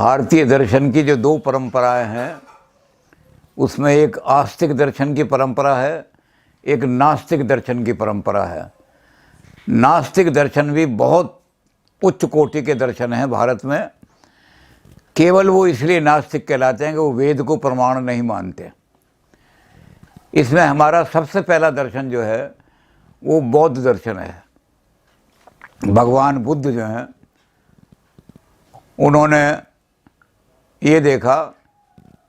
भारतीय दर्शन की जो दो परंपराएं हैं उसमें एक आस्तिक दर्शन की परंपरा है, एक नास्तिक दर्शन की परंपरा है। नास्तिक दर्शन भी बहुत उच्च कोटि के दर्शन हैं भारत में। केवल वो इसलिए नास्तिक कहलाते हैं कि वो वेद को प्रमाण नहीं मानते। इसमें हमारा सबसे पहला दर्शन जो है वो बौद्ध दर्शन है। भगवान बुद्ध जो हैं उन्होंने ये देखा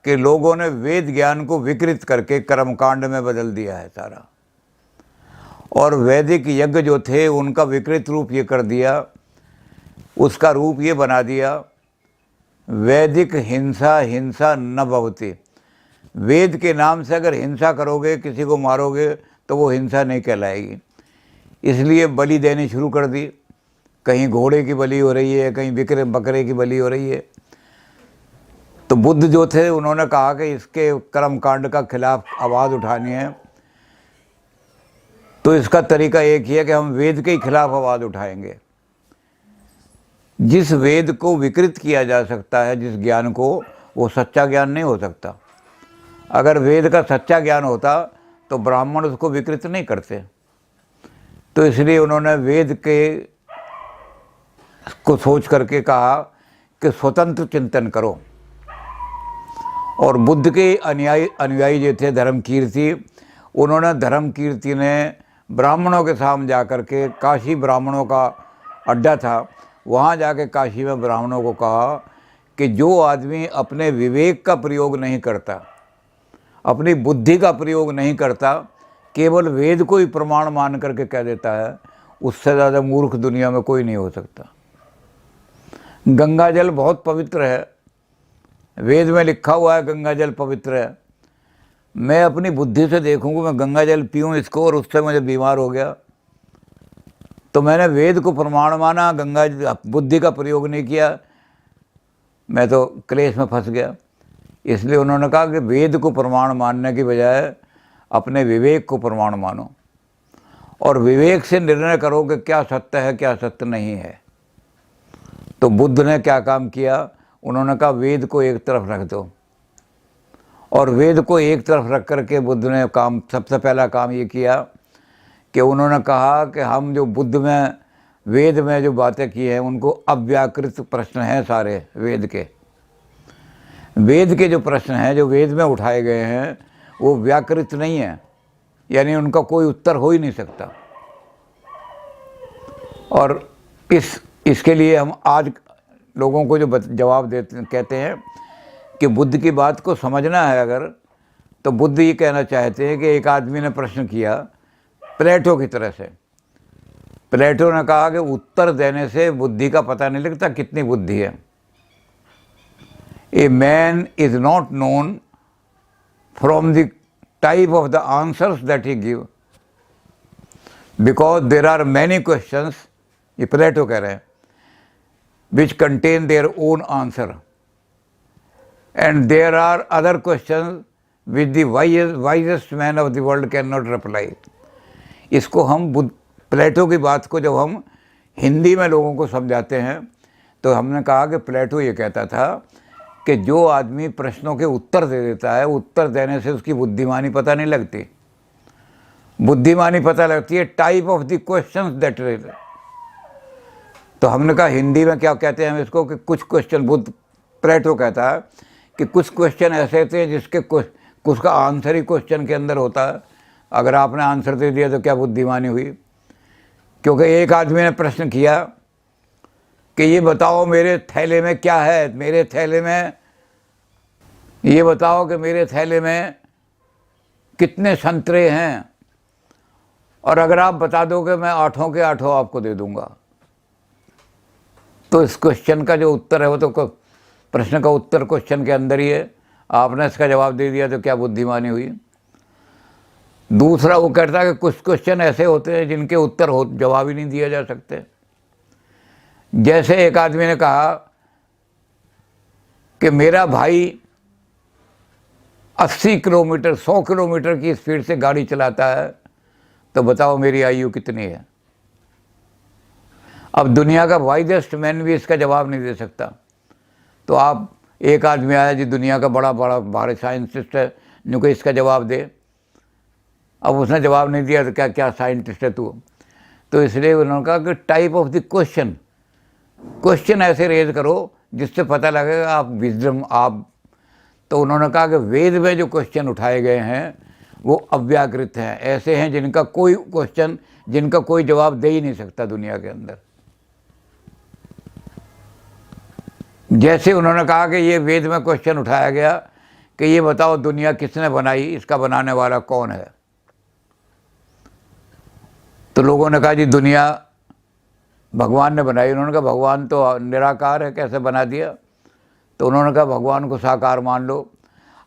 कि लोगों ने वेद ज्ञान को विकृत करके कर्मकांड में बदल दिया है सारा, और वैदिक यज्ञ जो थे उनका विकृत रूप ये कर दिया, उसका रूप ये बना दिया वैदिक हिंसा हिंसा न भवति। वेद के नाम से अगर हिंसा करोगे, किसी को मारोगे, तो वो हिंसा नहीं कहलाएगी। इसलिए बलि देनी शुरू कर दी। कहीं घोड़े की बलि हो रही है, कहीं बकरे की बलि हो रही है। तो बुद्ध जो थे उन्होंने कहा कि इसके कर्मकांड का खिलाफ आवाज़ उठानी है, तो इसका तरीका एक ही है कि हम वेद के ही खिलाफ आवाज़ उठाएंगे। जिस वेद को विकृत किया जा सकता है, जिस ज्ञान को, वो सच्चा ज्ञान नहीं हो सकता। अगर वेद का सच्चा ज्ञान होता तो ब्राह्मण उसको विकृत नहीं करते। तो इसलिए उन्होंने वेद के को सोच करके कहा कि स्वतंत्र चिंतन करो। और बुद्ध के अनुयायी जो थे धर्मकीर्ति, उन्होंने धर्मकीर्ति ने ब्राह्मणों के सामने जा कर के, काशी ब्राह्मणों का अड्डा था, वहाँ जाके काशी में ब्राह्मणों को कहा कि जो आदमी अपने विवेक का प्रयोग नहीं करता, अपनी बुद्धि का प्रयोग नहीं करता, केवल वेद को ही प्रमाण मान करके कह देता है, उससे ज़्यादा मूर्ख दुनिया में कोई नहीं हो सकता। गंगा जल बहुत पवित्र है, वेद में लिखा हुआ है गंगा जल पवित्र है। मैं अपनी बुद्धि से देखूँगा, मैं गंगा जल पीऊँ इसको और उससे मुझे बीमार हो गया, तो मैंने वेद को प्रमाण माना, गंगा बुद्धि का प्रयोग नहीं किया, मैं तो क्लेश में फंस गया। इसलिए उन्होंने कहा कि वेद को प्रमाण मानने की बजाय अपने विवेक को प्रमाण मानो, और विवेक से निर्णय करो कि क्या सत्य है क्या सत्य नहीं है। तो बुद्ध ने क्या काम किया, उन्होंने कहा वेद को एक तरफ रख दो। और वेद को एक तरफ रख करके बुद्ध ने सबसे पहला काम ये किया कि उन्होंने कहा कि हम जो बुद्ध में वेद में जो बातें की हैं उनको अव्याकृत प्रश्न हैं सारे वेद के। वेद के जो प्रश्न हैं जो वेद में उठाए गए हैं वो व्याकृत नहीं है, यानी उनका कोई उत्तर हो ही नहीं सकता। और इसके लिए हम आज लोगों को जो जवाब देते कहते हैं कि बुद्ध की बात को समझना है अगर, तो बुद्ध ये कहना चाहते हैं कि एक आदमी ने प्रश्न किया प्लेटो की तरह से। प्लेटो ने कहा कि उत्तर देने से बुद्धि का पता नहीं लगता कितनी बुद्धि है। A man is not known from the type of the answers that he give, because there are many questions, ये प्लेटो कह रहे हैं, which contain their own answer, and there are other questions which the wisest man of the world cannot reply। इसको हम प्लेटो की बात को जब हम हिंदी में लोगों को समझाते हैं तो हमने कहा कि प्लेटो ये कहता था कि जो आदमी प्रश्नों के उत्तर दे देता है, उत्तर देने से उसकी बुद्धिमानी पता नहीं लगती। बुद्धिमानी पता लगती है type of the questions that raise. तो हमने कहा हिंदी में क्या कहते हैं हम इसको कि कुछ क्वेश्चन, बुद्ध प्लेटो कहता है कि कुछ क्वेश्चन ऐसे होते हैं जिसके कुछ का आंसर ही क्वेश्चन के अंदर होता है। अगर आपने आंसर दे दिया तो क्या बुद्धिमानी हुई। क्योंकि एक आदमी ने प्रश्न किया कि ये बताओ मेरे थैले में क्या है, मेरे थैले में ये बताओ कि मेरे थैले में कितने संतरे हैं, और अगर आप बता दो कि मैं 8 के 8 आपको दे दूंगा। तो इस क्वेश्चन का जो उत्तर है वो तो प्रश्न का उत्तर क्वेश्चन के अंदर ही है, आपने इसका जवाब दे दिया तो क्या बुद्धिमानी हुई। दूसरा वो कहता है कि कुछ क्वेश्चन ऐसे होते हैं जिनके उत्तर जवाब ही नहीं दिया जा सकते। जैसे एक आदमी ने कहा कि मेरा भाई 80 किलोमीटर 100 किलोमीटर की स्पीड से गाड़ी चलाता है, तो बताओ मेरी आयु कितनी है। अब दुनिया का वाइडेस्ट मैन भी इसका जवाब नहीं दे सकता। तो आप एक आदमी आया जी दुनिया का बड़ा बड़ा भारी साइंटिस्ट है, नुको इसका जवाब दे। अब उसने जवाब नहीं दिया तो क्या क्या साइंटिस्ट है तू। तो इसलिए उन्होंने कहा कि टाइप ऑफ द क्वेश्चन ऐसे रेज करो जिससे पता लगेगा आप विजडम आप। तो उन्होंने कहा कि वेद में जो क्वेश्चन उठाए गए हैं वो अव्याकृत हैं, ऐसे हैं जिनका कोई क्वेश्चन, जिनका कोई जवाब दे ही नहीं सकता दुनिया के अंदर। जैसे उन्होंने कहा कि ये वेद में क्वेश्चन उठाया गया कि ये बताओ दुनिया किसने बनाई, इसका बनाने वाला कौन है। तो लोगों ने कहा जी दुनिया भगवान ने बनाई। उन्होंने कहा भगवान तो निराकार है, कैसे बना दिया। तो उन्होंने कहा भगवान को साकार मान लो।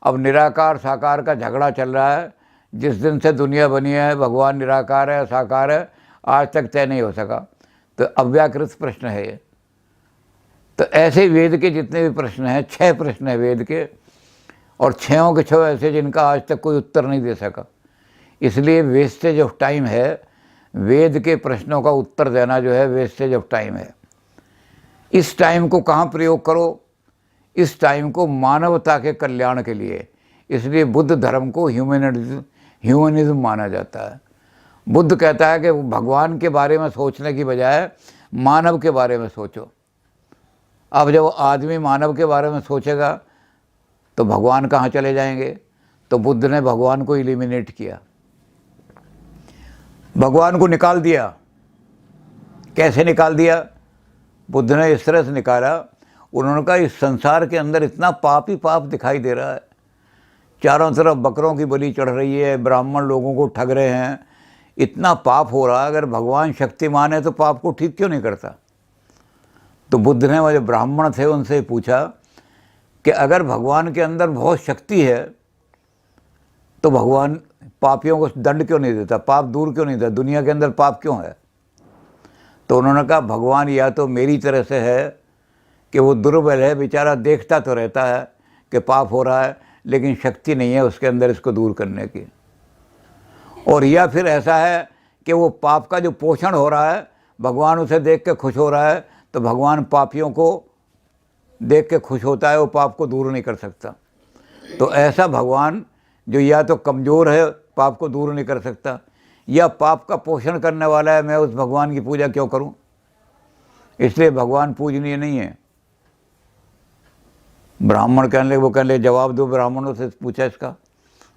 अब निराकार साकार का झगड़ा चल रहा है, जिस दिन से दुनिया बनी है भगवान निराकार है साकार है, आज तक तय नहीं हो सका। तो अव्याकृत प्रश्न है ये। तो ऐसे वेद के जितने भी प्रश्न हैं, 6 प्रश्न हैं वेद के, और 6 के 6 ऐसे जिनका आज तक कोई उत्तर नहीं दे सका। इसलिए वेस्टेज ऑफ टाइम है, वेद के प्रश्नों का उत्तर देना जो है वेस्टेज ऑफ टाइम है। इस टाइम को कहाँ प्रयोग करो, इस टाइम को मानवता के कल्याण के लिए। इसलिए बुद्ध धर्म को ह्यूमनिज्म माना जाता है। बुद्ध कहता है कि भगवान के बारे में सोचने की बजाय मानव के बारे में सोचो। अब जब आदमी मानव के बारे में सोचेगा तो भगवान कहाँ चले जाएंगे। तो बुद्ध ने भगवान को इलिमिनेट किया, भगवान को निकाल दिया। कैसे निकाल दिया? बुद्ध ने इस तरह से निकाला, उन्होंने कहा इस संसार के अंदर इतना पाप ही पाप दिखाई दे रहा है, चारों तरफ बकरों की बलि चढ़ रही है, ब्राह्मण लोगों को ठग रहे हैं, इतना पाप हो रहा है। अगर भगवान शक्तिमान है तो पाप को ठीक क्यों नहीं करता। तो बुद्ध ने वो जो ब्राह्मण थे उनसे पूछा कि अगर भगवान के अंदर बहुत शक्ति है तो भगवान पापियों को दंड क्यों नहीं देता, पाप दूर क्यों नहीं देता, दुनिया के अंदर पाप क्यों है। तो उन्होंने कहा भगवान या तो मेरी तरह से है कि वो दुर्बल है, बेचारा देखता तो रहता है कि पाप हो रहा है, लेकिन शक्ति नहीं है उसके अंदर इसको दूर करने की। और या फिर ऐसा है कि वो पाप का जो पोषण हो रहा है, भगवान उसे देख के खुश हो रहा है, तो भगवान पापियों को देख के खुश होता है, वो पाप को दूर नहीं कर सकता। तो ऐसा भगवान जो या तो कमज़ोर है, पाप को दूर नहीं कर सकता, या पाप का पोषण करने वाला है, मैं उस भगवान की पूजा क्यों करूं। इसलिए भगवान पूजनीय नहीं है। ब्राह्मण कहने लगे, वो कहने लगे जवाब दो। ब्राह्मणों से पूछा इसका,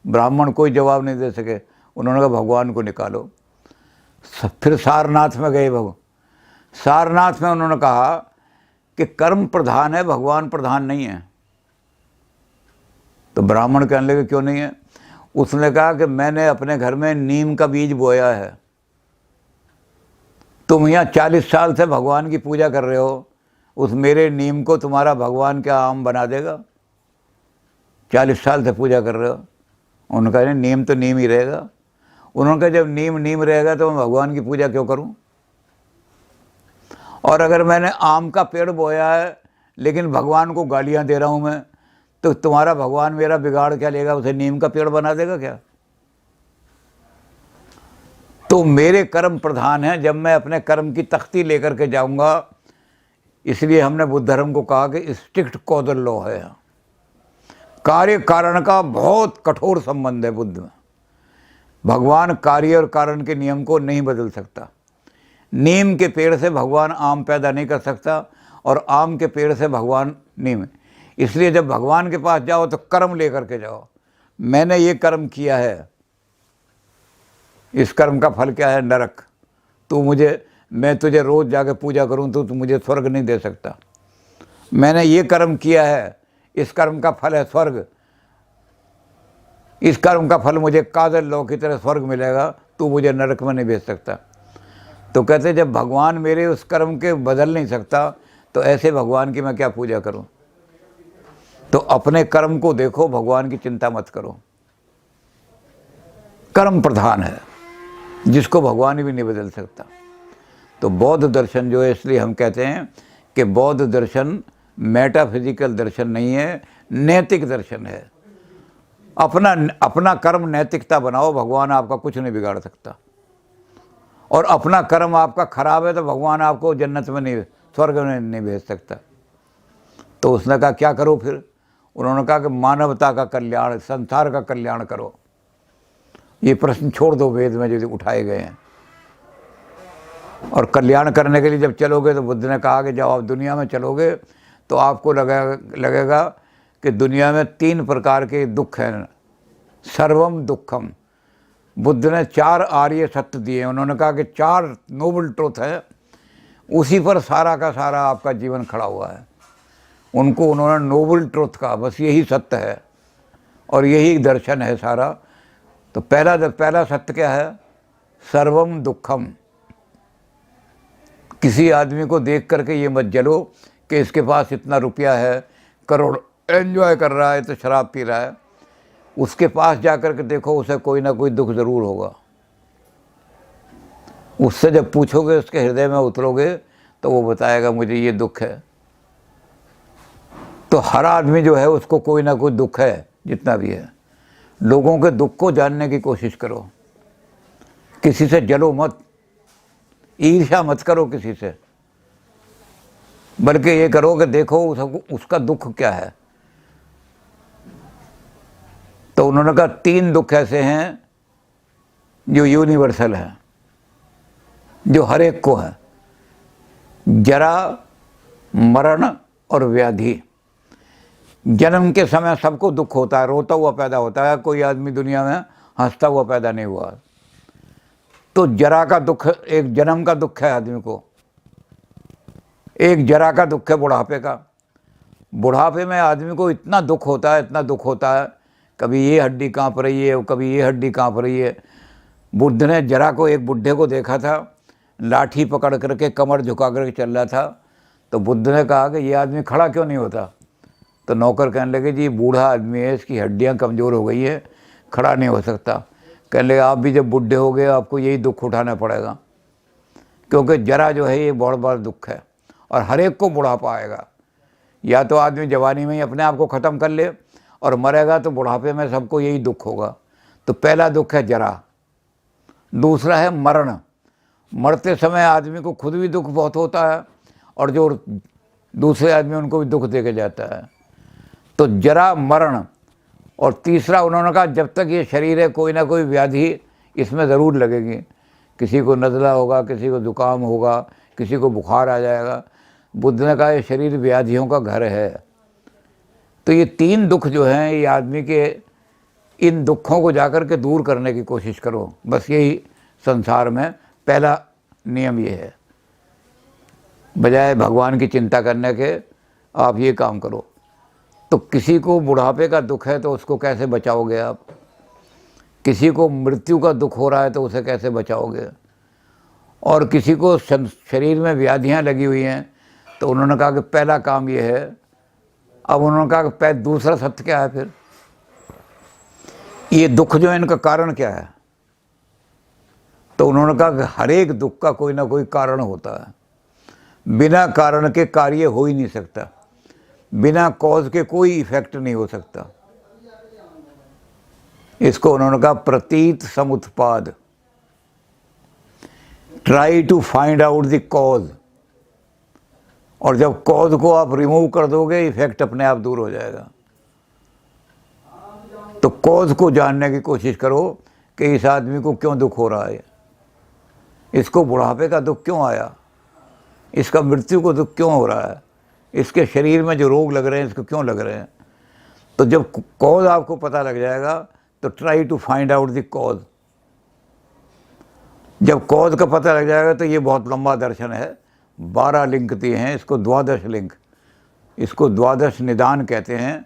ब्राह्मण कोई जवाब नहीं दे सके। उन्होंने कहा भगवान को निकालो। फिर सारनाथ में गए। सारनाथ में उन्होंने कहा कि कर्म प्रधान है, भगवान प्रधान नहीं है। तो ब्राह्मण कहने लगे क्यों नहीं है। उसने कहा कि मैंने अपने घर में नीम का बीज बोया है, तुम यहाँ 40 साल से भगवान की पूजा कर रहे हो, उस मेरे नीम को तुम्हारा भगवान क्या आम बना देगा। 40 साल से पूजा कर रहे हो। उन्होंने कहा नीम तो नीम ही रहेगा। उन्होंने कहा जब नीम नीम रहेगा तो मैं भगवान की पूजा क्यों करूं। और अगर मैंने आम का पेड़ बोया है लेकिन भगवान को गालियां दे रहा हूं मैं, तो तुम्हारा भगवान मेरा बिगाड़ क्या लेगा, उसे नीम का पेड़ बना देगा क्या। तो मेरे कर्म प्रधान हैं, जब मैं अपने कर्म की तख्ती लेकर के जाऊंगा। इसलिए हमने बुद्ध धर्म को कहा कि स्ट्रिक्ट कॉजल लॉ है, कार्य कारण का बहुत कठोर संबंध है बुद्ध में। भगवान कार्य और कारण के नियम को नहीं बदल सकता। नीम के पेड़ से भगवान आम पैदा नहीं कर सकता, और आम के पेड़ से भगवान नीम। इसलिए जब भगवान के पास जाओ तो कर्म लेकर के जाओ। मैंने ये कर्म किया है, इस कर्म का फल क्या है, नरक। मैं तुझे रोज़ जाके पूजा करूं तो तू मुझे स्वर्ग नहीं दे सकता। मैंने ये कर्म किया है, इस कर्म का फल है स्वर्ग। इस कर्म का फल मुझे काजल लौ की तरह स्वर्ग मिलेगा, तू मुझे नरक में नहीं भेज सकता। तो कहते जब भगवान मेरे उस कर्म के बदल नहीं सकता तो ऐसे भगवान की मैं क्या पूजा करूं। तो अपने कर्म को देखो, भगवान की चिंता मत करो। कर्म प्रधान है जिसको भगवान भी नहीं बदल सकता। तो बौद्ध दर्शन जो है, इसलिए हम कहते हैं कि बौद्ध दर्शन मेटाफिजिकल दर्शन नहीं है, नैतिक दर्शन है। अपना कर्म नैतिकता बनाओ, भगवान आपका कुछ नहीं बिगाड़ सकता। और अपना कर्म आपका खराब है तो भगवान आपको जन्नत में नहीं, स्वर्ग में नहीं भेज सकता। तो उसने कहा क्या करो फिर? उन्होंने कहा कि मानवता का कल्याण, संसार का कल्याण करो। ये प्रश्न छोड़ दो वेद में जो उठाए गए हैं। और कल्याण करने के लिए जब चलोगे तो बुद्ध ने कहा कि जब आप दुनिया में चलोगे तो आपको लगेगा कि दुनिया में 3 प्रकार के दुख हैं। सर्वम दुखम। बुद्ध ने 4 आर्य सत्य दिए। उन्होंने कहा कि 4 नोबल ट्रुथ है, उसी पर सारा का सारा आपका जीवन खड़ा हुआ है। उनको उन्होंने नोबल ट्रुथ कहा, बस यही सत्य है और यही दर्शन है सारा। तो पहला सत्य क्या है? सर्वम दुखम। किसी आदमी को देख करके ये मत जलो कि इसके पास इतना रुपया है, करोड़ एंजॉय कर रहा है, तो शराब पी रहा है। उसके पास जा कर के देखो, उसे कोई ना कोई दुख ज़रूर होगा। उससे जब पूछोगे, उसके हृदय में उतरोगे, तो वो बताएगा मुझे ये दुख है। तो हर आदमी जो है उसको कोई ना कोई दुख है, जितना भी है। लोगों के दुख को जानने की कोशिश करो, किसी से जलो मत, ईर्ष्या मत करो किसी से, बल्कि ये करो कि देखो उसका दुख क्या है। तो उन्होंने कहा 3 दुख ऐसे हैं जो यूनिवर्सल हैं, जो हर एक को है। जरा, मरण और व्याधि। जन्म के समय सबको दुख होता है, रोता हुआ पैदा होता है। कोई आदमी दुनिया में हंसता हुआ पैदा नहीं हुआ। तो जरा का दुख, एक जन्म का दुख है आदमी को, एक जरा का दुख है बुढ़ापे का। बुढ़ापे में आदमी को इतना दुख होता है, इतना दुख होता है, कभी ये हड्डी कांप रही है, कभी ये हड्डी कांप रही है। बुद्ध ने जरा को, एक बुढ़े को देखा था, लाठी पकड़ करके कमर झुका करके चल रहा था। तो बुद्ध ने कहा कि ये आदमी खड़ा क्यों नहीं होता? तो नौकर कहने लगे जी बूढ़ा आदमी है, इसकी हड्डियां कमज़ोर हो गई है, खड़ा नहीं हो सकता। कहने लगे आप भी जब बुढ़े हो गए आपको यही दुख उठाना पड़ेगा, क्योंकि जरा जो है ये बहुत बड़ा दुख है और हर एक को बुढ़ापा आएगा। या तो आदमी जवानी में ही अपने आप को ख़त्म कर ले और मरेगा, तो बुढ़ापे में सबको यही दुख होगा। तो पहला दुख है जरा। दूसरा है मरण। मरते समय आदमी को खुद भी दुख बहुत होता है और जो दूसरे आदमी उनको भी दुख दे के जाता है। तो जरा, मरण। और तीसरा उन्होंने कहा जब तक ये शरीर है कोई ना कोई व्याधि इसमें ज़रूर लगेगी। किसी को नज़ला होगा, किसी को ज़ुकाम होगा, किसी को बुखार आ जाएगा। बुद्ध ने कहा ये शरीर व्याधियों का घर है। तो ये 3 दुख जो हैं, ये आदमी के, इन दुखों को जाकर के दूर करने की कोशिश करो। बस यही संसार में पहला नियम ये है। बजाय भगवान की चिंता करने के आप ये काम करो। तो किसी को बुढ़ापे का दुख है तो उसको कैसे बचाओगे आप? किसी को मृत्यु का दुख हो रहा है तो उसे कैसे बचाओगे? और किसी को शरीर में व्याधियां लगी हुई हैं, तो उन्होंने कहा कि पहला काम ये है। अब उन्होंने कहा कि दूसरा सत्य क्या है फिर? ये दुख जो है इनका कारण क्या है? तो उन्होंने कहा कि हर एक दुख का कोई ना कोई कारण होता है। बिना कारण के कार्य हो ही नहीं सकता, बिना कॉज के कोई इफेक्ट नहीं हो सकता। इसको उन्होंने कहा प्रतीत समुत्पाद। Try to find out the cause. और जब कॉज को आप रिमूव कर दोगे, इफेक्ट अपने आप दूर हो जाएगा। तो कॉज को जानने की कोशिश करो कि इस आदमी को क्यों दुख हो रहा है, इसको बुढ़ापे का दुख क्यों आया, इसका मृत्यु को दुख क्यों हो रहा है, इसके शरीर में जो रोग लग रहे हैं इसको क्यों लग रहे हैं। तो जब कॉज आपको पता लग जाएगा तो try to find out the cause. जब कॉज का पता लग जाएगा तो ये बहुत लंबा दर्शन है, 12 लिंक दिए हैं इसको, 12 लिंक, इसको 12 निदान कहते हैं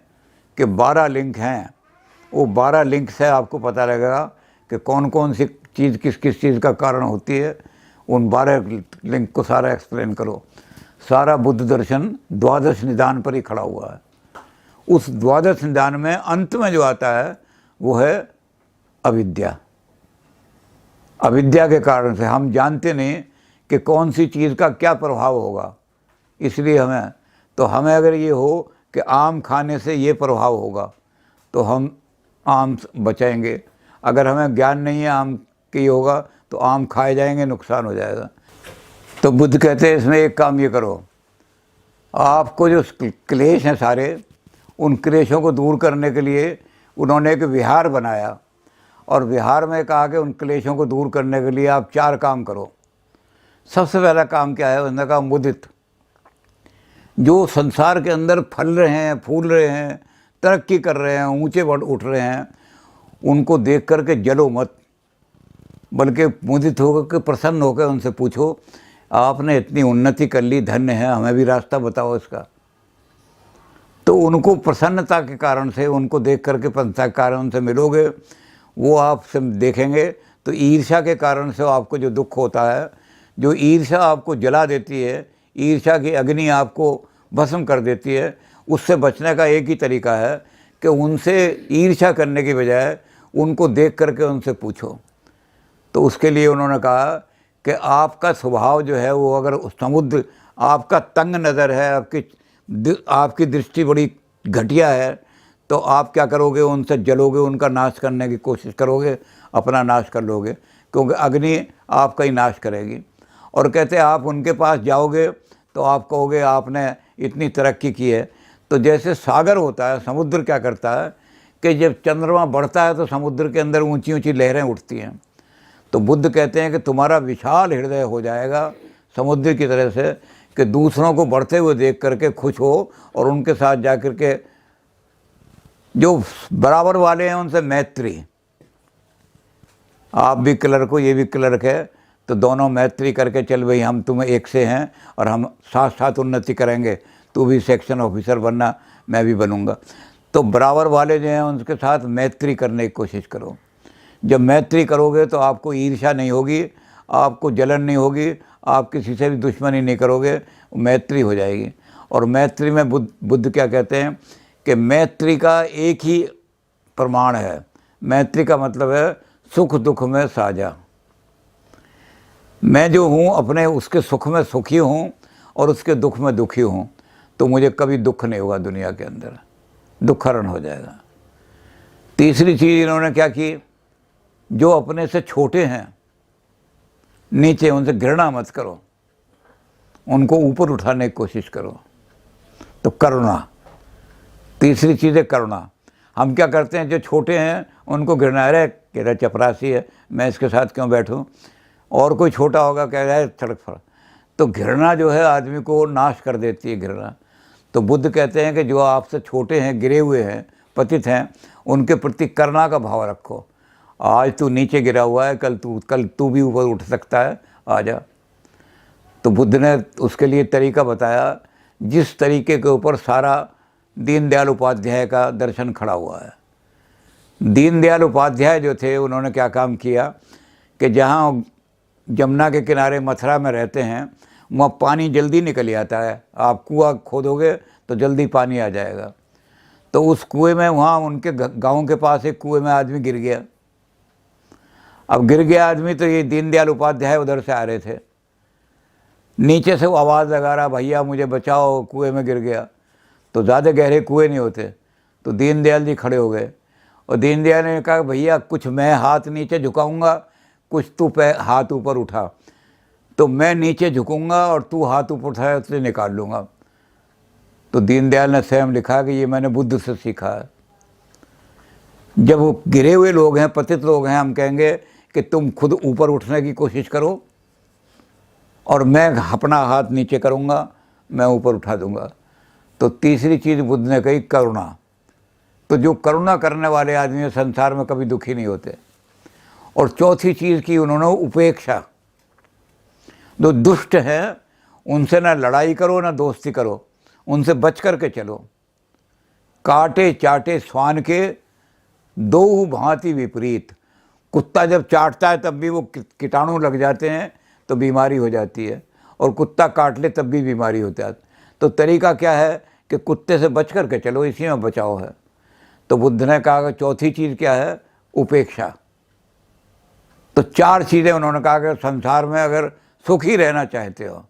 कि 12 लिंक हैं। वो 12 लिंक से आपको पता लगेगा कि कौन कौन सी चीज़ किस किस चीज़ का कारण होती है। उन 12 लिंक को सारा एक्सप्लेन करो। सारा बुद्ध दर्शन 12 निदान पर ही खड़ा हुआ है। उस 12 निदान में अंत में जो आता है वो है अविद्या। अविद्या के कारण से हम जानते नहीं कि कौन सी चीज़ का क्या प्रभाव होगा, इसलिए हमें अगर ये हो कि आम खाने से ये प्रभाव होगा तो हम आम बचाएंगे। अगर हमें ज्ञान नहीं है आम की होगा तो आम खाए जाएंगे, नुकसान हो जाएगा। तो बुद्ध कहते हैं इसमें एक काम ये करो आपको जो क्लेश हैं सारे, उन क्लेशों को दूर करने के लिए उन्होंने एक विहार बनाया और विहार में कहा कि उन क्लेशों को दूर करने के लिए आप 4 काम करो। सबसे पहला काम क्या है? उन्होंने कहा मुदित। जो संसार के अंदर फल रहे हैं, फूल रहे हैं, तरक्की कर रहे हैं, ऊंचे बढ़ उठ रहे हैं, उनको देख करके जलो मत, बल्कि मुदित होकर के प्रसन्न होकर उनसे पूछो, आपने इतनी उन्नति कर ली, धन्य है, हमें भी रास्ता बताओ इसका। तो उनको प्रसन्नता के कारण से, उनको देख करके प्रसन्नता के कारण उनसे मिलोगे, वो आपसे देखेंगे तो ईर्ष्या के कारण से आपको जो दुख होता है, जो ईर्ष्या आपको जला देती है, ईर्ष्या की अग्नि आपको भस्म कर देती है, उससे बचने का एक ही तरीका है कि उनसे ईर्ष्या करने की बजाय उनको देख करके उनसे पूछो। तो उसके लिए उन्होंने कहा कि आपका स्वभाव जो है वो अगर समुद्र आपका तंग नज़र है, आपकी दृष्टि बड़ी घटिया है, तो आप क्या करोगे? उनसे जलोगे, उनका नाश करने की कोशिश करोगे, अपना नाश कर लोगे, क्योंकि अग्नि आपका ही नाश करेगी। और कहते हैं आप उनके पास जाओगे तो आप कहोगे आपने इतनी तरक्की की है। तो जैसे सागर होता है, समुद्र क्या करता है कि जब चंद्रमा बढ़ता है तो समुद्र के अंदर ऊंची ऊंची लहरें उठती हैं। तो बुद्ध कहते हैं कि तुम्हारा विशाल हृदय हो जाएगा समुद्र की तरह से, कि दूसरों को बढ़ते हुए देख करके खुश हो और उनके साथ जा कर के जो बराबर वाले हैं उनसे मैत्री। आप भी क्लर्क हो, ये भी क्लर्क है, तो दोनों मैत्री करके चल भाई, हम तुम्हें एक से हैं और हम साथ साथ उन्नति करेंगे, तू भी सेक्शन ऑफिसर बनना, मैं भी बनूंगा। तो बराबर वाले जो हैं उनके साथ मैत्री करने की कोशिश करो। जब मैत्री करोगे तो आपको ईर्ष्या नहीं होगी, आपको जलन नहीं होगी, आप किसी से भी दुश्मनी नहीं करोगे, मैत्री हो जाएगी। और मैत्री में बुद्ध क्या कहते हैं कि मैत्री का एक ही प्रमाण है। मैत्री का मतलब है सुख दुख में साझा। मैं जो हूँ अपने उसके सुख में सुखी हूँ और उसके दुख में दुखी हूँ, तो मुझे कभी दुख नहीं होगा दुनिया के अंदर, दुखहरण हो जाएगा। तीसरी चीज़ इन्होंने क्या की? जो अपने से छोटे हैं, नीचे, उनसे घृणा मत करो, उनको ऊपर उठाने की कोशिश करो। तो करुणा, तीसरी चीज़ है करुणा। हम क्या करते हैं, जो छोटे हैं उनको घृणा, अरे कह रहा चपरासी है, मैं इसके साथ क्यों बैठूं, और कोई छोटा होगा कह रहा है सड़क पर। तो घृणा जो है आदमी को नाश कर देती है, घृणा। तो बुद्ध कहते हैं कि जो आपसे छोटे हैं, गिरे हुए हैं, पतित हैं, उनके प्रति करुणा का भाव रखो। आज तू नीचे गिरा हुआ है, कल तू भी ऊपर उठ सकता है, आ जा। तो बुद्ध ने उसके लिए तरीका बताया, जिस तरीके के ऊपर सारा दीनदयाल उपाध्याय का दर्शन खड़ा हुआ है। दीनदयाल उपाध्याय जो थे, उन्होंने क्या काम किया कि जहाँ यमुना के किनारे मथुरा में रहते हैं, वहाँ पानी जल्दी निकल आता है, आप कुआं खोदोगे तो जल्दी पानी आ जाएगा। तो उस कुएं में, वहाँ उनके गांव के पास एक कुएं में आदमी गिर गया। अब गिर गया आदमी, तो ये दीनदयाल उपाध्याय उधर से आ रहे थे, नीचे से वो आवाज़ लगा रहा, भैया मुझे बचाओ, कुएं में गिर गया। तो ज़्यादा गहरे कुएं नहीं होते। तो दीनदयाल जी खड़े हो गए और दीनदयाल ने कहा, भैया कुछ मैं हाथ नीचे झुकाऊंगा, कुछ तू हाथ ऊपर उठा। तो मैं नीचे झुकूंगा और तू हाथ ऊपर उठाया तो निकाल लूँगा। तो दीनदयाल ने स्वयं लिखा कि ये मैंने बुद्ध से सीखा है। जब वो गिरे हुए लोग हैं, पतित लोग हैं, हम कहेंगे कि तुम खुद ऊपर उठने की कोशिश करो और मैं अपना हाथ नीचे करूँगा, मैं ऊपर उठा दूँगा। तो तीसरी चीज़ बुद्ध ने कही, करुणा। तो जो करुणा करने वाले आदमी संसार में कभी दुखी नहीं होते। और चौथी चीज़ की उन्होंने उपेक्षा। जो दुष्ट हैं उनसे ना लड़ाई करो ना दोस्ती करो, उनसे बच कर के चलो। काटे चाटे स्वान के दो भांति विपरीत। कुत्ता जब चाटता है तब भी वो कीटाणु लग जाते हैं तो बीमारी हो जाती है, और कुत्ता काट ले तब भी बीमारी होता है। तो तरीका क्या है कि कुत्ते से बच कर के चलो, इसी में बचाव है। तो बुद्ध ने कहा कि चौथी चीज़ क्या है? उपेक्षा। तो 4 चीज़ें उन्होंने कहा कि संसार में अगर सुखी रहना चाहते हो,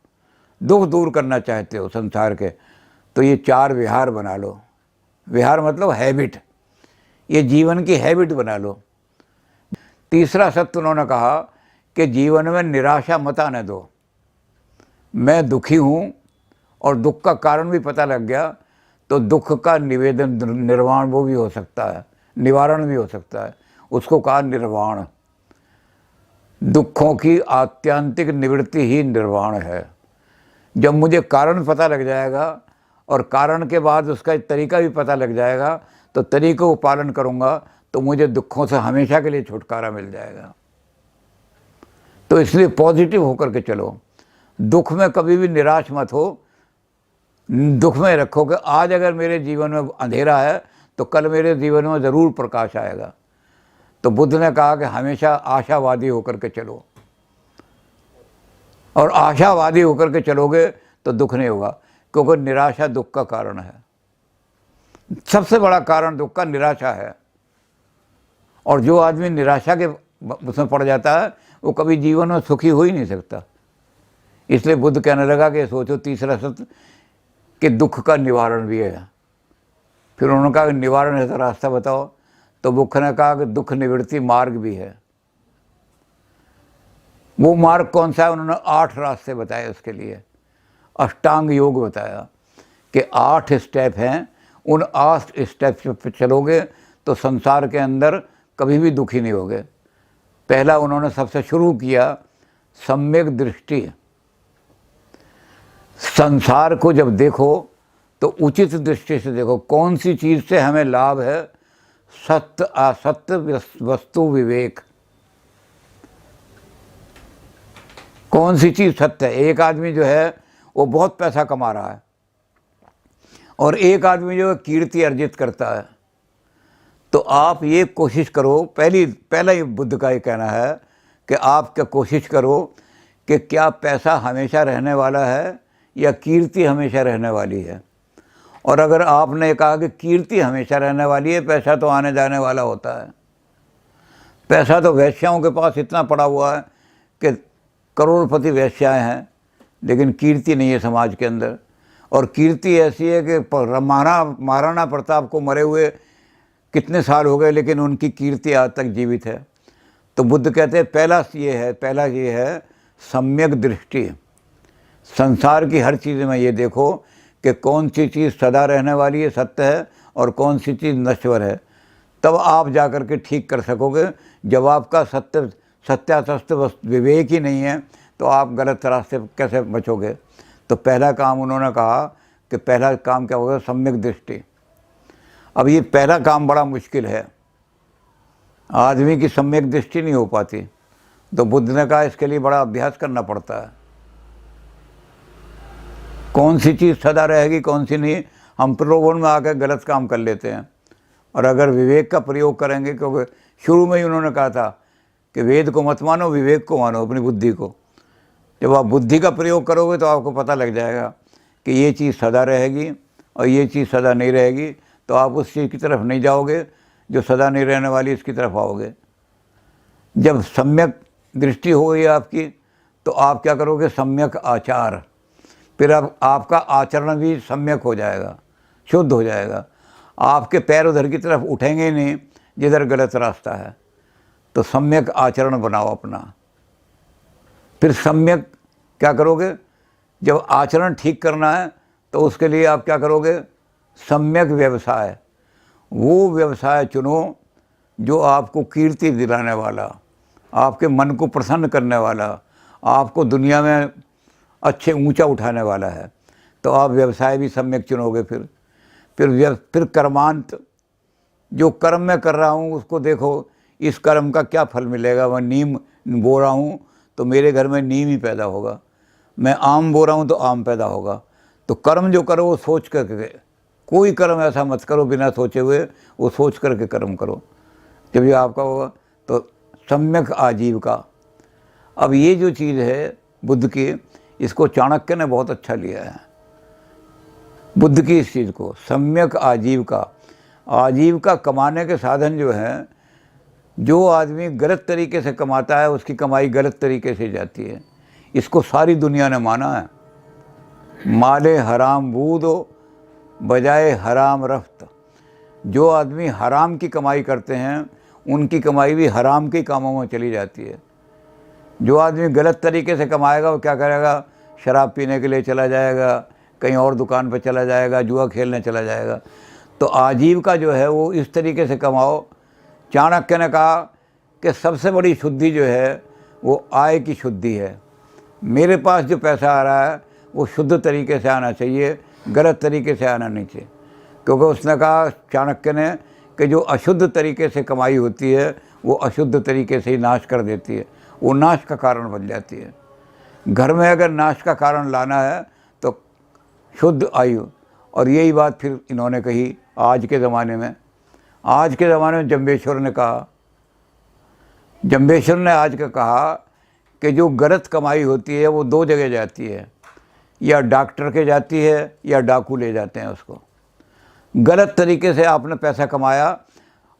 दुख दूर करना चाहते हो संसार के, तो ये 4 विहार बना लो। विहार मतलब हैबिट, ये जीवन की हैबिट बना लो। तीसरा सत्य उन्होंने कहा कि जीवन में निराशा मत आने दो। मैं दुखी हूँ और दुख का कारण भी पता लग गया तो दुख का निवेदन निर्वाण वो भी हो सकता है, निवारण भी हो सकता है। उसको कहा निर्वाण। दुखों की आत्यंतिक निवृत्ति ही निर्वाण है। जब मुझे कारण पता लग जाएगा और कारण के बाद उसका तरीका भी पता लग जाएगा तो तरीकों को पालन करूँगा तो मुझे दुखों से हमेशा के लिए छुटकारा मिल जाएगा। तो इसलिए पॉजिटिव होकर के चलो, दुख में कभी भी निराश मत हो। दुख में रखो कि आज अगर मेरे जीवन में अंधेरा है तो कल मेरे जीवन में ज़रूर प्रकाश आएगा। तो बुद्ध ने कहा कि हमेशा आशावादी होकर के चलो, और आशावादी होकर के चलोगे तो दुख नहीं होगा, क्योंकि निराशा दुख का कारण है। सबसे बड़ा कारण दुख का निराशा है। और जो आदमी निराशा के उसमें पड़ जाता है वो कभी जीवन में सुखी हो ही नहीं सकता। इसलिए बुद्ध कहने लगा कि सोचो तीसरा सत्य कि दुख का निवारण भी है। फिर उन्होंने कहा कि निवारण है तो रास्ता बताओ। तो बुद्ध ने कहा कि दुख निवृत्ति मार्ग भी है। वो मार्ग कौन सा है? उन्होंने 8 रास्ते बताए उसके लिए। अष्टांग योग बताया कि 8 स्टेप हैं, उन 8 स्टेप पे चलोगे तो संसार के अंदर कभी भी दुखी नहीं होगे। पहला उन्होंने सबसे शुरू किया सम्यक दृष्टि। संसार को जब देखो तो उचित दृष्टि से देखो, कौन सी चीज़ से हमें लाभ है। सत्य असत्य वस्तु विवेक, कौन सी चीज़ सत्य है। एक आदमी जो है वो बहुत पैसा कमा रहा है और एक आदमी जो है कीर्ति अर्जित करता है। तो आप ये कोशिश करो, पहला ही बुद्ध का ये कहना है कि आप क्या कोशिश करो कि क्या पैसा हमेशा रहने वाला है या कीर्ति हमेशा रहने वाली है। और अगर आपने कहा कि कीर्ति हमेशा रहने वाली है, पैसा तो आने जाने वाला होता है। पैसा तो वेश्याओं के पास इतना पड़ा हुआ है कि करोड़पति वेश्याएं हैं, लेकिन कीर्ति नहीं है समाज के अंदर। और कीर्ति ऐसी है कि महाराणा प्रताप को मरे हुए कितने साल हो गए, लेकिन उनकी कीर्ति आज तक जीवित है। तो बुद्ध कहते हैं पहला ये है सम्यक दृष्टि। संसार की हर चीज़ में ये देखो कि कौन सी चीज़ सदा रहने वाली है, सत्य है, और कौन सी चीज़ नश्वर है। तब आप जा कर के ठीक कर सकोगे। जब आपका सत्यासत्य विवेक ही नहीं है तो आप गलत रास्ते कैसे बचोगे। तो पहला काम उन्होंने कहा कि पहला काम क्या होगा? सम्यक दृष्टि। अब ये पहला काम बड़ा मुश्किल है, आदमी की सम्यक दृष्टि नहीं हो पाती। तो बुद्ध ने कहा इसके लिए बड़ा अभ्यास करना पड़ता है। कौन सी चीज़ सदा रहेगी, कौन सी नहीं। हम प्रलोभन में आकर गलत काम कर लेते हैं। और अगर विवेक का प्रयोग करेंगे, क्योंकि शुरू में ही उन्होंने कहा था कि वेद को मत मानो, विवेक को मानो, अपनी बुद्धि को। जब आप बुद्धि का प्रयोग करोगे तो आपको पता लग जाएगा कि ये चीज़ सदा रहेगी और ये चीज़ सदा नहीं रहेगी। तो आप उस चीज़ की तरफ नहीं जाओगे जो सदा नहीं रहने वाली, इसकी तरफ आओगे। जब सम्यक दृष्टि हो गई आपकी तो आप क्या करोगे? सम्यक आचार। फिर अब आपका आचरण भी सम्यक हो जाएगा, शुद्ध हो जाएगा। आपके पैर उधर की तरफ उठेंगे नहीं जिधर गलत रास्ता है। तो सम्यक आचरण बनाओ अपना। फिर सम्यक क्या करोगे? जब आचरण ठीक करना है तो उसके लिए आप क्या करोगे? सम्यक व्यवसाय। वो व्यवसाय चुनो जो आपको कीर्ति दिलाने वाला, आपके मन को प्रसन्न करने वाला, आपको दुनिया में अच्छे ऊंचा उठाने वाला है। तो आप व्यवसाय भी सम्यक चुनोगे। फिर कर्मांत, जो कर्म मैं कर रहा हूँ उसको देखो, इस कर्म का क्या फल मिलेगा। मैं नीम बो रहा हूँ तो मेरे घर में नीम ही पैदा होगा। मैं आम बो रहा हूँ तो आम पैदा होगा। तो कर्म जो करो वो सोच करके, कोई कर्म ऐसा मत करो बिना सोचे हुए, वो सोच करके कर्म करो। जब ये आपका होगा तो सम्यक आजीविका। अब ये जो चीज़ है बुद्ध की, इसको चाणक्य ने बहुत अच्छा लिया है। बुद्ध की इस चीज़ को सम्यक आजीविका। आजीविका कमाने के साधन जो हैं, जो आदमी गलत तरीके से कमाता है उसकी कमाई गलत तरीके से जाती है। इसको सारी दुनिया ने माना है। माले हराम बूदो बजाय हराम रफ्त। जो आदमी हराम की कमाई करते हैं उनकी कमाई भी हराम के कामों में चली जाती है। जो आदमी गलत तरीके से कमाएगा वो क्या करेगा? शराब पीने के लिए चला जाएगा, कहीं और दुकान पर चला जाएगा, जुआ खेलने चला जाएगा। तो आजीविका जो है वो इस तरीके से कमाओ। चाणक्य ने कहा कि सबसे बड़ी शुद्धि जो है वो आय की शुद्धि है। मेरे पास जो पैसा आ रहा है वो शुद्ध तरीके से आना चाहिए, गलत तरीके से आना नहीं चाहिए। क्योंकि उसने कहा, चाणक्य ने, कि जो अशुद्ध तरीके से कमाई होती है वो अशुद्ध तरीके से ही नाश कर देती है, वो नाश का कारण बन जाती है। घर में अगर नाश का कारण लाना है तो शुद्ध आयु। और यही बात फिर इन्होंने कही आज के ज़माने में। आज के ज़माने में जम्बेश्वर ने आज का कहा कि जो गलत कमाई होती है वो दो जगह जाती है, या डॉक्टर के जाती है या डाकू ले जाते हैं उसको। गलत तरीके से आपने पैसा कमाया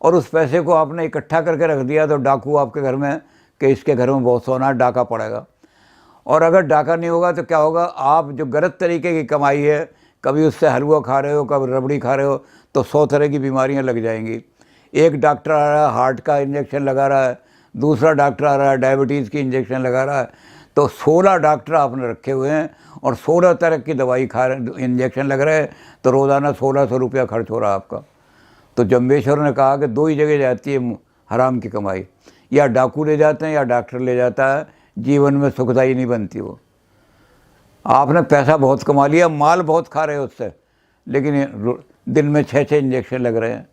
और उस पैसे को आपने इकट्ठा करके रख दिया तो डाकू आपके घर में, कि इसके घर में बहुत सोना, डाका पड़ेगा। और अगर डाका नहीं होगा तो क्या होगा, आप जो गलत तरीके की कमाई है, कभी उससे हलवा खा रहे हो, कभी रबड़ी खा रहे हो, तो 100 तरह की बीमारियां लग जाएंगी। एक डॉक्टर आ रहा है हार्ट का इंजेक्शन लगा रहा है, दूसरा डॉक्टर आ रहा है डायबिटीज़ की इंजेक्शन लगा रहा है, तो 16 डॉक्टर आपने रखे हुए हैं और 16 तरह की दवाई खा रहे, इंजेक्शन लग रहे हैं, तो रोज़ाना 1600 रुपया खर्च हो रहा है आपका। तो जम्बेश्वर ने कहा कि दो ही जगह जाती है हराम की कमाई, या डाकू ले जाते हैं या डॉक्टर ले जाता है। जीवन में सुखदाई नहीं बनती वो। आपने पैसा बहुत कमा लिया, माल बहुत खा रहे हो उससे, लेकिन दिन में 6-6 इंजेक्शन लग रहे हैं।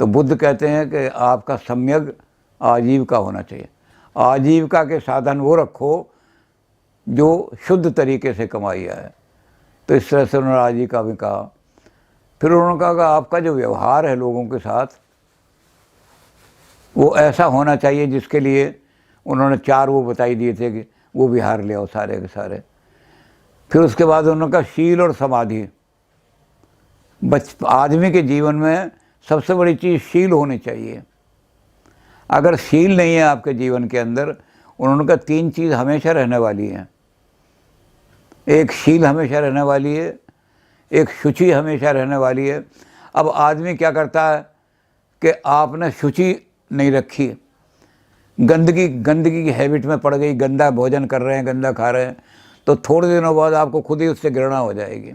तो बुद्ध कहते हैं कि आपका सम्यक आजीविका होना चाहिए। आजीविका के साधन वो रखो जो शुद्ध तरीके से कमाई है। तो इस तरह से उन्होंने आजीविका भी कहा। फिर उन्होंने कहा कि आपका जो व्यवहार है लोगों के साथ वो ऐसा होना चाहिए, जिसके लिए उन्होंने 4 वो बताई दिए थे कि वो विहार ले आओ सारे के सारे। फिर उसके बाद उन्होंने कहा शील और समाधि। आदमी के जीवन में सबसे बड़ी चीज़ शील होनी चाहिए। अगर शील नहीं है आपके जीवन के अंदर, उन्होंने कहा 3 चीज़ हमेशा रहने वाली हैं। एक शील हमेशा रहने वाली है, एक शुचि हमेशा रहने वाली है। अब आदमी क्या करता है कि आपने शुचि नहीं रखी, गंदगी की हैबिट में पड़ गई, गंदा भोजन कर रहे हैं, गंदा खा रहे हैं, तो थोड़े दिनों बाद आपको खुद ही उससे घृणा हो जाएगी।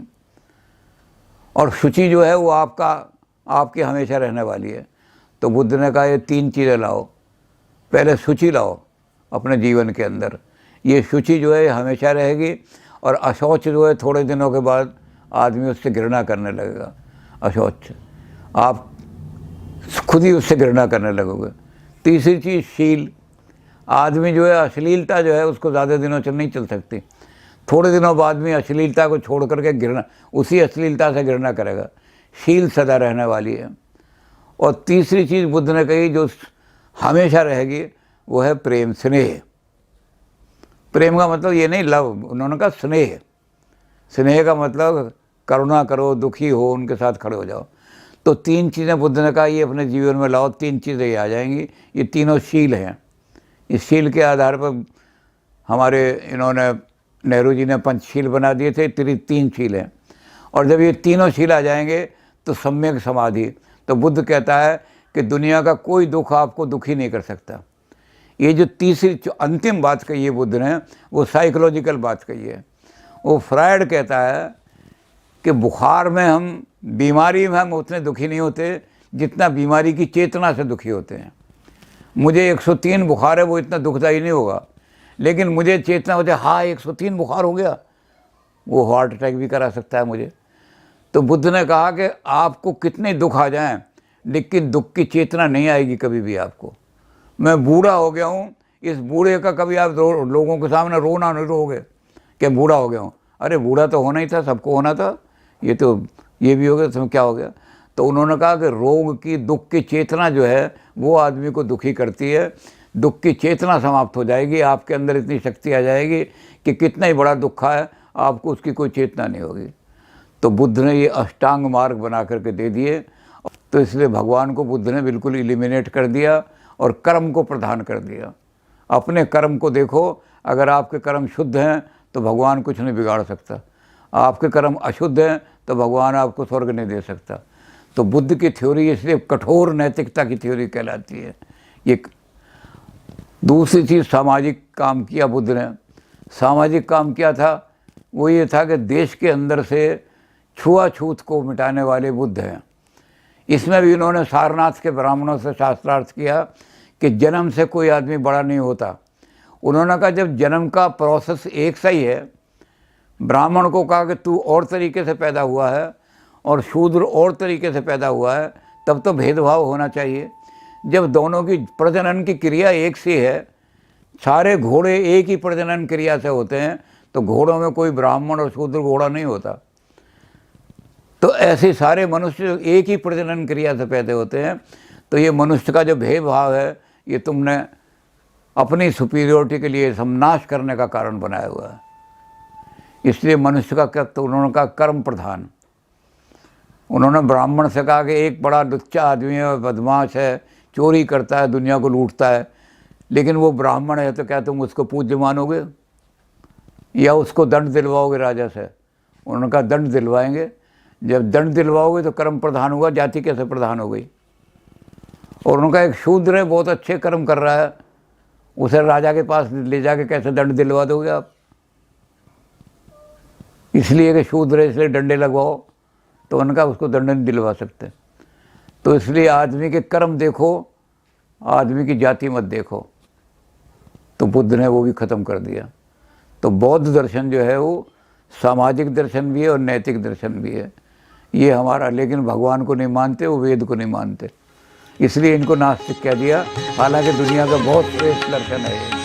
और शुचि जो है वो आपकी हमेशा रहने वाली है। तो बुद्ध ने कहा ये 3 चीज़ें लाओ। पहले शुचि लाओ अपने जीवन के अंदर, ये शुचि जो है हमेशा रहेगी। और अशौच जो है थोड़े दिनों के बाद आदमी उससे घृणा करने लगेगा। अशौच, आप खुद ही उससे घृणा करने लगोगे। तीसरी चीज़ शील। आदमी जो है अश्लीलता जो है उसको ज़्यादा दिनों तक नहीं चल सकती। थोड़े दिनों बाद में अश्लीलता को छोड़ करके घृणा, उसी अश्लीलता से घृणा करेगा। शील सदा रहने वाली है। और तीसरी चीज़ बुद्ध ने कही जो हमेशा रहेगी वो है प्रेम, स्नेह। प्रेम का मतलब ये नहीं लव, उन्होंने कहा स्नेह। स्नेह का मतलब करुणा करो, दुखी हो उनके साथ खड़े हो जाओ। तो 3 चीज़ें बुद्ध ने कहा ये अपने जीवन में लाओ, 3 चीज़ें ये आ जाएंगी। ये तीनों शील हैं। इस शील के आधार पर हमारे इन्होंने नेहरू जी ने पंचशील बना दिए थे। 3 शील हैं। और जब ये तीनों शील आ जाएंगे तो सम्यक समाधि। तो बुद्ध कहता है कि दुनिया का कोई दुख आपको दुखी नहीं कर सकता। ये जो तीसरी अंतिम बात कही है बुद्ध ने, वो साइकोलॉजिकल बात कही है। वो फ्रायड कहता है कि बुखार में हम, बीमारी में हम उतने दुखी नहीं होते जितना बीमारी की चेतना से दुखी होते हैं। मुझे 103 बुखार है, वो इतना दुखदाई नहीं होगा, लेकिन मुझे चेतना होती है हाँ 103 बुखार हो गया, वो हार्ट अटैक भी करा सकता है मुझे। तो बुद्ध ने कहा कि आपको कितने दुख आ जाएं, लेकिन दुख की चेतना नहीं आएगी कभी भी आपको। मैं बूढ़ा हो गया हूँ, इस बूढ़े का कभी आप लोगों के सामने रोना नहीं रोगे कि बूढ़ा हो गया हूँ। अरे बूढ़ा तो होना ही था, सबको होना था, ये भी हो गया तो क्या हो गया। तो उन्होंने कहा कि रोग की, दुख की चेतना जो है वो आदमी को दुखी करती है। दुख की चेतना समाप्त हो जाएगी, आपके अंदर इतनी शक्ति आ जाएगी कि कितना ही बड़ा दुख है आपको उसकी कोई चेतना नहीं होगी। तो बुद्ध ने ये अष्टांग मार्ग बना करके दे दिए। तो इसलिए भगवान को बुद्ध ने बिल्कुल इलिमिनेट कर दिया और कर्म को प्रधान कर दिया। अपने कर्म को देखो, अगर आपके कर्म शुद्ध हैं तो भगवान कुछ नहीं बिगाड़ सकता। आपके कर्म अशुद्ध हैं तो भगवान आपको स्वर्ग नहीं दे सकता। तो बुद्ध की थ्योरी इसलिए कठोर नैतिकता की थ्योरी कहलाती है। ये दूसरी चीज़ सामाजिक काम किया बुद्ध ने। सामाजिक काम किया था वो ये था कि देश के अंदर से छुआछूत को मिटाने वाले बुद्ध हैं। इसमें भी इन्होंने सारनाथ के ब्राह्मणों से शास्त्रार्थ किया कि जन्म से कोई आदमी बड़ा नहीं होता। उन्होंने कहा जब जन्म का प्रोसेस एक सा ही है, ब्राह्मण को कहा कि तू और तरीके से पैदा हुआ है और शूद्र और तरीके से पैदा हुआ है, तब तो भेदभाव होना चाहिए। जब दोनों की प्रजनन की क्रिया एक सी है, सारे घोड़े एक ही प्रजनन क्रिया से होते हैं, तो घोड़ों में कोई ब्राह्मण और शूद्र घोड़ा नहीं होता। तो ऐसे सारे मनुष्य एक ही प्रजनन क्रिया से पैदा होते हैं। तो ये मनुष्य का जो भेदभाव है, ये तुमने अपनी सुपीरियोरिटी के लिए समनाश करने का कारण बनाया हुआ है। इसलिए मनुष्य का क्या, तो उन्होंने कहा कर्म प्रधान। उन्होंने ब्राह्मण से कहा कि एक बड़ा लुच्चा आदमी है, बदमाश है, चोरी करता है, दुनिया को लूटता है, लेकिन वो ब्राह्मण है, तो क्या तुम उसको पूज्य मानोगे या उसको दंड दिलवाओगे राजा से? उन्होंने कहा दंड दिलवाएंगे। जब दंड दिलवाओगे तो कर्म प्रधान हुआ, जाति कैसे प्रधान हो गई? और उनका एक शूद्र है, बहुत अच्छे कर्म कर रहा है, उसे राजा के पास ले जाके कैसे दंड दिलवा दोगे आप? इसलिए कि शूद्र है इसलिए डंडे लगवाओ, तो उनका उसको दंड नहीं दिलवा सकते। तो इसलिए आदमी के कर्म देखो, आदमी की जाति मत देखो। तो बुद्ध ने वो भी ख़त्म कर दिया। तो बौद्ध दर्शन जो है वो सामाजिक दर्शन भी है और नैतिक दर्शन भी है। ये हमारा, लेकिन भगवान को नहीं मानते, वो वेद को नहीं मानते, इसलिए इनको नास्तिक कह दिया। हालांकि दुनिया का बहुत श्रेष्ठ दर्शन है ये।